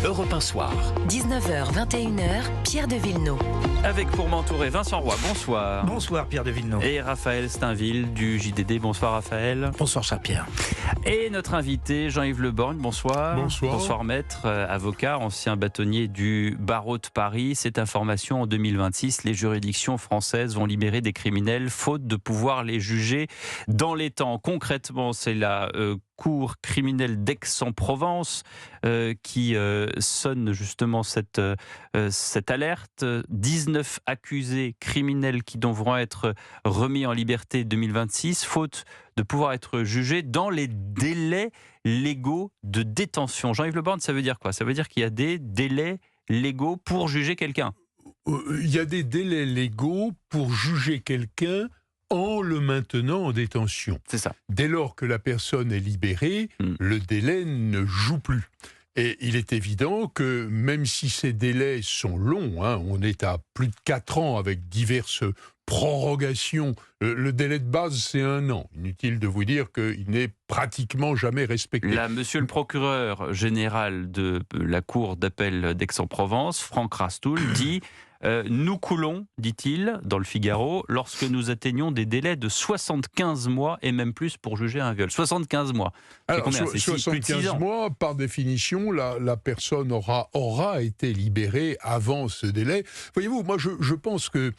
Europe 1 Soir. 19h, 21h, Pierre de Villeneuve. Avec pour m'entourer Vincent Roy, bonsoir. Bonsoir Pierre de Villeneuve. Et Raphaël Steinville du JDD, bonsoir Raphaël. Bonsoir cher Pierre. Et notre invité Jean-Yves Le Borgne, bonsoir. Bonsoir. Bonsoir maître, avocat, ancien bâtonnier du barreau de Paris. Cette information, en 2026, les juridictions françaises vont libérer des criminels faute de pouvoir les juger dans les temps. Concrètement, c'est la cour criminelle d'Aix-en-Provence qui sonne justement cette alerte. 19 accusés criminels qui devront être remis en liberté 2026, faute de pouvoir être jugés dans les délais légaux de détention. Jean-Yves Le Borgne, ça veut dire quoi? Ça veut dire qu'il y a des délais légaux pour juger quelqu'un? Il y a des délais légaux pour juger quelqu'un en le maintenant en détention. C'est ça. Dès lors que la personne est libérée, le délai ne joue plus. Et il est évident que même si ces délais sont longs, on est à plus de 4 ans avec diverses prorogations, le délai de base c'est 1 an. Inutile de vous dire qu'il n'est pratiquement jamais respecté. Là, monsieur le procureur général de la cour d'appel d'Aix-en-Provence, Franck Rastoul, dit nous coulons, dit-il, dans le Figaro, lorsque nous atteignons des délais de 75 mois et même plus pour juger un viol. 75 mois. Alors, combien? C'est 75 mois, par définition, la personne aura été libérée avant ce délai. Voyez-vous, moi je pense que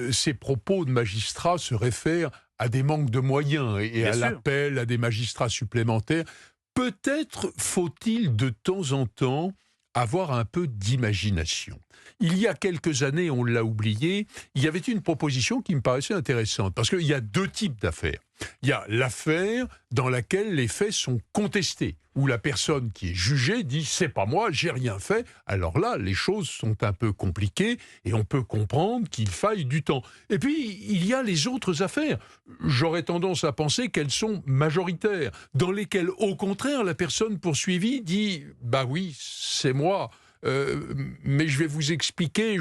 ces propos de magistrats se réfèrent à des manques de moyens et à l'appel à des magistrats supplémentaires. Peut-être faut-il de temps en temps avoir un peu d'imagination. Il y a quelques années, on l'a oublié, il y avait une proposition qui me paraissait intéressante, parce qu'il y a 2 types d'affaires. Il y a l'affaire dans laquelle les faits sont contestés, où la personne qui est jugée dit « c'est pas moi, j'ai rien fait ». Alors là, les choses sont un peu compliquées et on peut comprendre qu'il faille du temps. Et puis, il y a les autres affaires. J'aurais tendance à penser qu'elles sont majoritaires, dans lesquelles, au contraire, la personne poursuivie dit « bah oui, c'est moi ». Mais je vais vous expliquer,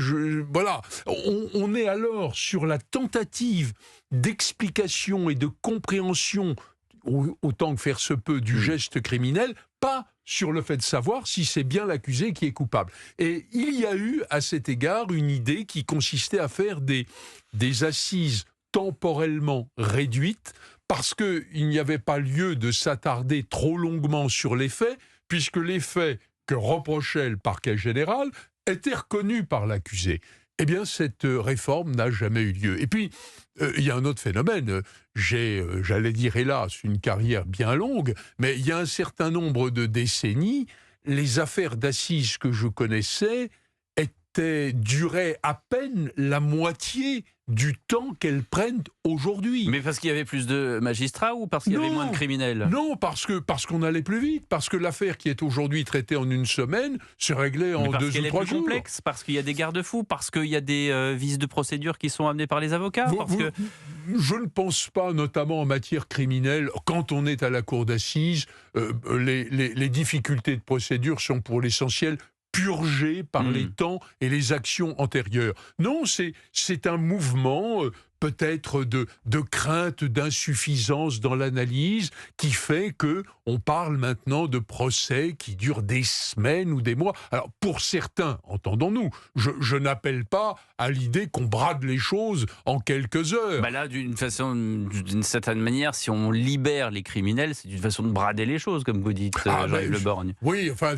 voilà. On est alors sur la tentative d'explication et de compréhension, autant que faire se peut, du geste criminel, pas sur le fait de savoir si c'est bien l'accusé qui est coupable. Et il y a eu, à cet égard, une idée qui consistait à faire des assises temporellement réduites, parce qu'il n'y avait pas lieu de s'attarder trop longuement sur les faits, puisque les faits que reprochait le parquet général était reconnu par l'accusé. Eh bien, cette réforme n'a jamais eu lieu. Et puis, il y a un autre phénomène. J'ai, j'allais dire hélas, une carrière bien longue, mais il y a un certain nombre de décennies, les affaires d'assises que je connaissais duraient à peine la moitié du temps qu'elles prennent aujourd'hui. Mais parce qu'il y avait plus de magistrats ou parce qu'il y avait moins de criminels? Non, parce qu'on allait plus vite. Parce que l'affaire qui est aujourd'hui traitée en 1 semaine se réglait en 2 ou 3 jours. Parce qu'elle est plus complexe, parce qu'il y a des garde-fous, parce qu'il y a des vices de procédure qui sont amenés par les avocats. Je ne pense pas, notamment en matière criminelle, quand on est à la cour d'assises, les difficultés de procédure sont pour l'essentiel purgé par les temps et les actions antérieures. Non, c'est un mouvement peut-être de crainte, d'insuffisance dans l'analyse qui fait que on parle maintenant de procès qui durent des semaines ou des mois. Alors pour certains, entendons-nous, je n'appelle pas à l'idée qu'on brade les choses en quelques heures. Bah là, d'une certaine manière, si on libère les criminels, c'est une façon de brader les choses, comme vous dites, Jean-Yves Le Borgne. Oui, enfin,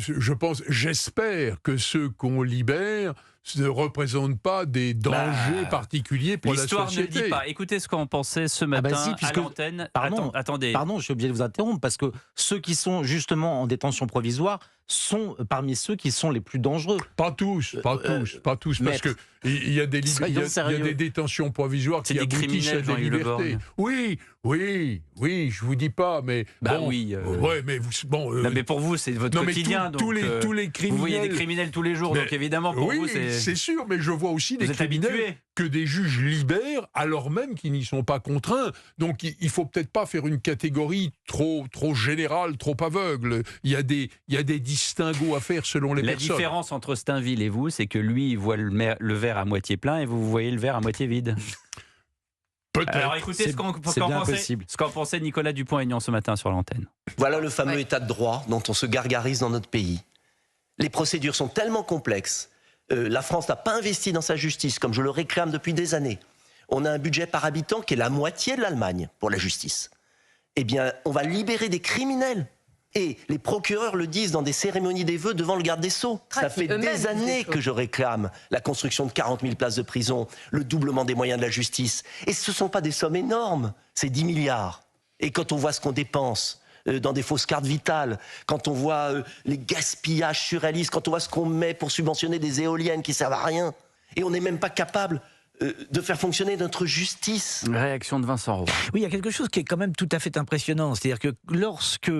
j'espère que ceux qu'on libère ne représentent pas des dangers particuliers pour la société. L'histoire ne le dit pas. Écoutez ce qu'on pensait ce matin à l'antenne. Attendez. Pardon, je suis obligé de vous interrompre, parce que ceux qui sont justement en détention provisoire sont parmi ceux qui sont les plus dangereux. Pas tous, parce que il y a des détentions provisoires qui aboutissent à des libertés. Oui, je vous dis pas, mais mais pour vous, c'est votre quotidien. Tous les criminels. Vous voyez des criminels tous les jours, donc évidemment pour vous, c'est sûr, mais je vois aussi des criminels habitués. Que des juges libèrent alors même qu'ils n'y sont pas contraints. Donc il faut peut-être pas faire une catégorie trop générale, trop aveugle. Il y a des distinguos à faire selon les personnes. La différence entre Steinville et vous, c'est que lui, il voit le verre à moitié plein et vous voyez le verre à moitié vide. Peut-être. Alors écoutez ce qu'en pensait Nicolas Dupont-Aignan ce matin sur l'antenne. Voilà le fameux état de droit dont on se gargarise dans notre pays. Les procédures sont tellement complexes. La France n'a pas investi dans sa justice, comme je le réclame depuis des années. On a un budget par habitant qui est la moitié de l'Allemagne pour la justice. Eh bien, on va libérer des criminels. Et les procureurs le disent dans des cérémonies des vœux devant le garde des Sceaux. Ça fait des années que je réclame la construction de 40 000 places de prison, le doublement des moyens de la justice. Et ce ne sont pas des sommes énormes, c'est 10 milliards. Et quand on voit ce qu'on dépense dans des fausses cartes vitales, quand on voit les gaspillages surréalistes, quand on voit ce qu'on met pour subventionner des éoliennes qui ne servent à rien, et on n'est même pas capable de faire fonctionner notre justice. Réaction de Vincent Roy. Oui, il y a quelque chose qui est quand même tout à fait impressionnant. C'est-à-dire que lorsque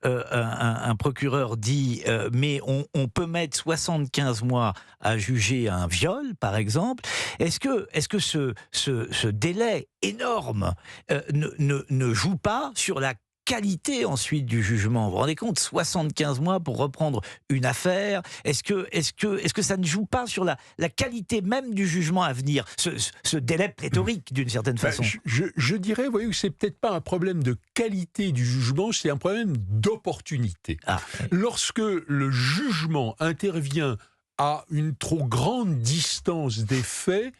un procureur dit mais on peut mettre 75 mois à juger un viol, par exemple, est-ce que ce délai énorme ne joue pas sur la qualité ensuite du jugement? Vous vous rendez compte, 75 mois pour reprendre une affaire, est-ce que ça ne joue pas sur la qualité même du jugement à venir, ce délai pléthorique d'une certaine façon? Je dirais, vous voyez, que c'est peut-être pas un problème de qualité du jugement, c'est un problème d'opportunité. Lorsque le jugement intervient à une trop grande distance des faits,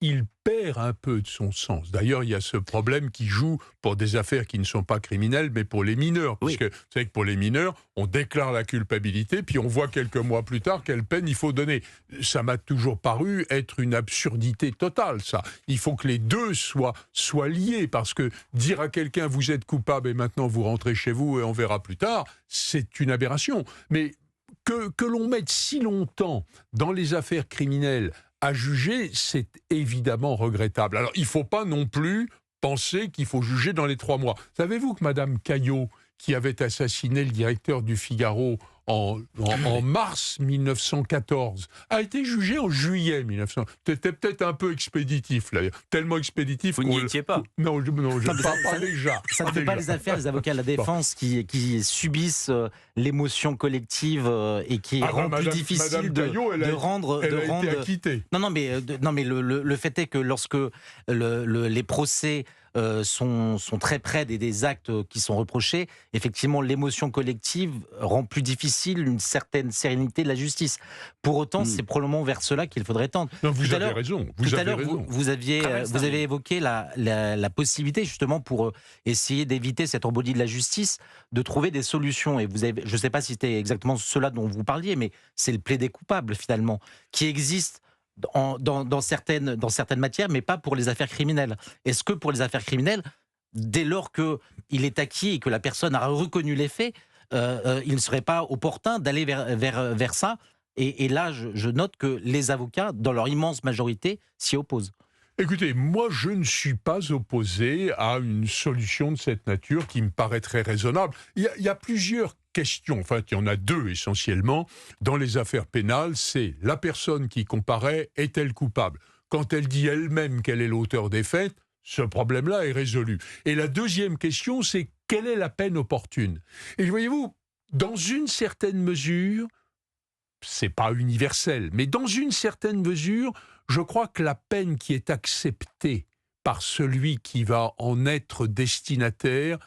il perd un peu de son sens. D'ailleurs, il y a ce problème qui joue pour des affaires qui ne sont pas criminelles, mais pour les mineurs. Oui. Puisque vous savez que pour les mineurs, on déclare la culpabilité, puis on voit quelques mois plus tard quelle peine il faut donner. Ça m'a toujours paru être une absurdité totale, ça. Il faut que les deux soient liés, parce que dire à quelqu'un « vous êtes coupable et maintenant vous rentrez chez vous et on verra plus tard », c'est une aberration. Mais que l'on mette si longtemps dans les affaires criminelles à juger, c'est évidemment regrettable. Alors, il ne faut pas non plus penser qu'il faut juger dans les 3 mois. Savez-vous que Madame Caillot, qui avait assassiné le directeur du Figaro en mars 1914, a été jugée en juillet 1900. C'était peut-être un peu expéditif, là. Tellement expéditif. Vous n'y étiez pas? Non, je pas déjà. Ça ne fait pas les affaires, les avocats de la défense qui subissent l'émotion collective et qui rend plus difficile de rendre... Elle a été acquittée. Non, mais le fait est que lorsque les procès sont très près des actes qui sont reprochés, effectivement, l'émotion collective rend plus difficile une certaine sérénité de la justice. Pour autant, c'est probablement vers cela qu'il faudrait tendre. Non, vous avez raison. Tout à l'heure, vous avez évoqué la possibilité, justement, pour essayer d'éviter cette embolie de la justice, de trouver des solutions. Et je ne sais pas si c'était exactement cela dont vous parliez, mais c'est le plaidé coupable, finalement, qui existe dans certaines matières, mais pas pour les affaires criminelles. Est-ce que pour les affaires criminelles, dès lors qu'il est acquis et que la personne a reconnu les faits, il ne serait pas opportun d'aller vers ça? Et là, je note que les avocats, dans leur immense majorité, s'y opposent. Écoutez, moi, je ne suis pas opposé à une solution de cette nature qui me paraît très raisonnable. Il y a plusieurs questions, enfin, il y en a 2 essentiellement. Dans les affaires pénales, c'est la personne qui comparaît, est-elle coupable? Quand elle dit elle-même qu'elle est l'auteur des faits, ce problème-là est résolu. Et la deuxième question, c'est quelle est la peine opportune? Et voyez-vous, dans une certaine mesure, c'est pas universel, mais dans une certaine mesure, je crois que la peine qui est acceptée par celui qui va en être destinataire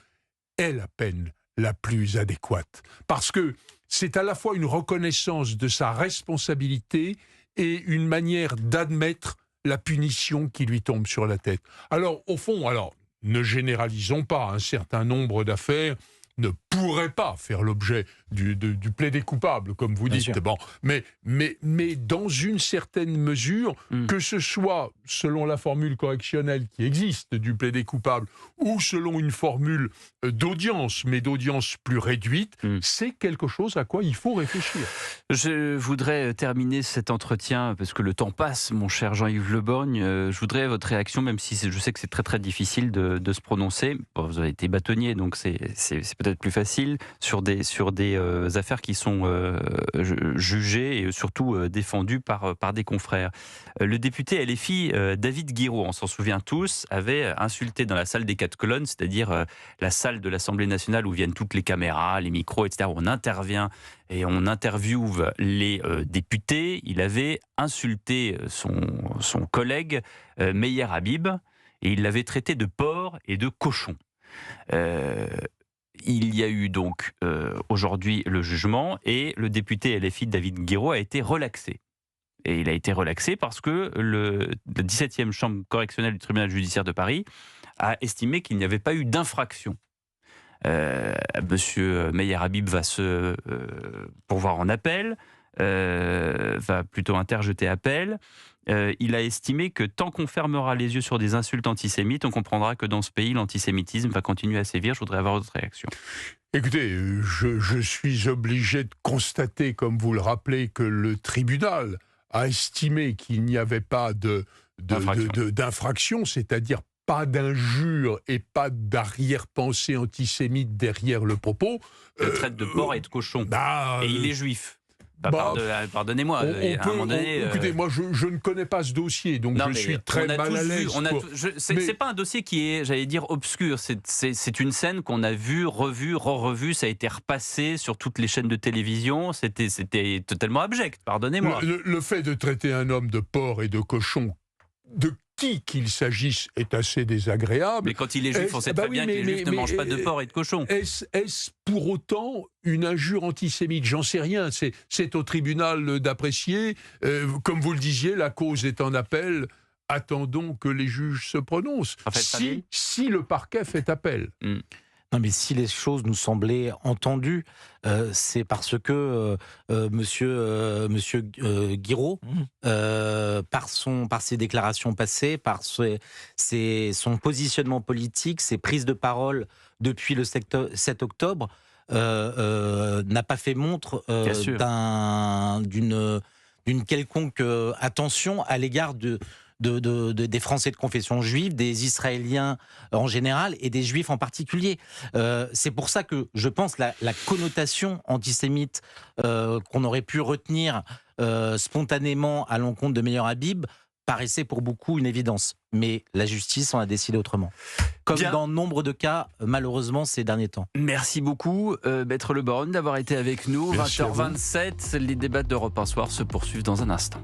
est la peine la plus adéquate. Parce que c'est à la fois une reconnaissance de sa responsabilité et une manière d'admettre la punition qui lui tombe sur la tête. Alors, au fond, ne généralisons pas, un certain nombre d'affaires ne pourraient pas faire l'objet du plaidé coupable, comme vous dites. Bon, mais dans une certaine mesure, que ce soit selon la formule correctionnelle qui existe du plaidé coupable ou selon une formule d'audience, mais d'audience plus réduite, c'est quelque chose à quoi il faut réfléchir. Je voudrais terminer cet entretien, parce que le temps passe, mon cher Jean-Yves Le Borgne. Je voudrais votre réaction, même si je sais que c'est très très difficile de se prononcer. Bon, vous avez été bâtonnier, donc c'est peut-être plus facile, sur des affaires qui sont jugées et surtout défendues par des confrères. Le député LFI David Guiraud, on s'en souvient tous, avait insulté dans la salle des 4 colonnes, c'est-à-dire la salle de l'Assemblée nationale où viennent toutes les caméras, les micros, etc., où on intervient et on interviewe les députés. Il avait insulté son collègue Meyer Habib et il l'avait traité de porc et de cochon. il y a eu donc aujourd'hui le jugement et le député LFI David Guiraud a été relaxé. Et il a été relaxé parce que la 17e chambre correctionnelle du tribunal judiciaire de Paris a estimé qu'il n'y avait pas eu d'infraction. Monsieur Meyer Habib va se pourvoir en appel, va plutôt interjeter appel. Il a estimé que tant qu'on fermera les yeux sur des insultes antisémites, on comprendra que dans ce pays, l'antisémitisme va continuer à sévir. Je voudrais avoir votre réaction. Écoutez, je suis obligé de constater, comme vous le rappelez, que le tribunal a estimé qu'il n'y avait pas d'infraction, c'est-à-dire pas d'injure et pas d'arrière-pensée antisémite derrière le propos. Le traite de porc et de cochon. Et il est juif. Pardonnez-moi, à un moment donné... Écoutez, moi, je ne connais pas ce dossier, donc je suis très mal à l'aise. C'est pas un dossier qui est, j'allais dire, obscur. C'est une scène qu'on a vue, revue, re-revue. Ça a été repassé sur toutes les chaînes de télévision. C'était totalement abject, pardonnez-moi. Le fait de traiter un homme de porc et de cochon, de qui qu'il s'agisse, est assez désagréable. Mais quand il est juif, on sait très bien que les juifs ne mangent pas de porc et de cochon. Est-ce pour autant une injure antisémite? J'en sais rien. C'est au tribunal d'apprécier. Comme vous le disiez, la cause est en appel. Attendons que les juges se prononcent. Si le parquet fait appel. Non, mais si les choses nous semblaient entendues, c'est parce que Monsieur Guiraud, par ses déclarations passées, par son positionnement politique, ses prises de parole depuis le 7 octobre, n'a pas fait montre d'une quelconque attention à l'égard des Français de confession juive, des Israéliens en général et des Juifs en particulier. C'est pour ça que je pense la connotation antisémite qu'on aurait pu retenir spontanément à l'encontre de Meyer Habib paraissait pour beaucoup une évidence. Mais la justice en a décidé autrement. Comme dans nombre de cas, malheureusement, ces derniers temps. Merci beaucoup, Maître Le Baron, d'avoir été avec nous. Merci 20h27, les débats d'Europe 1 Soir se poursuivent dans un instant.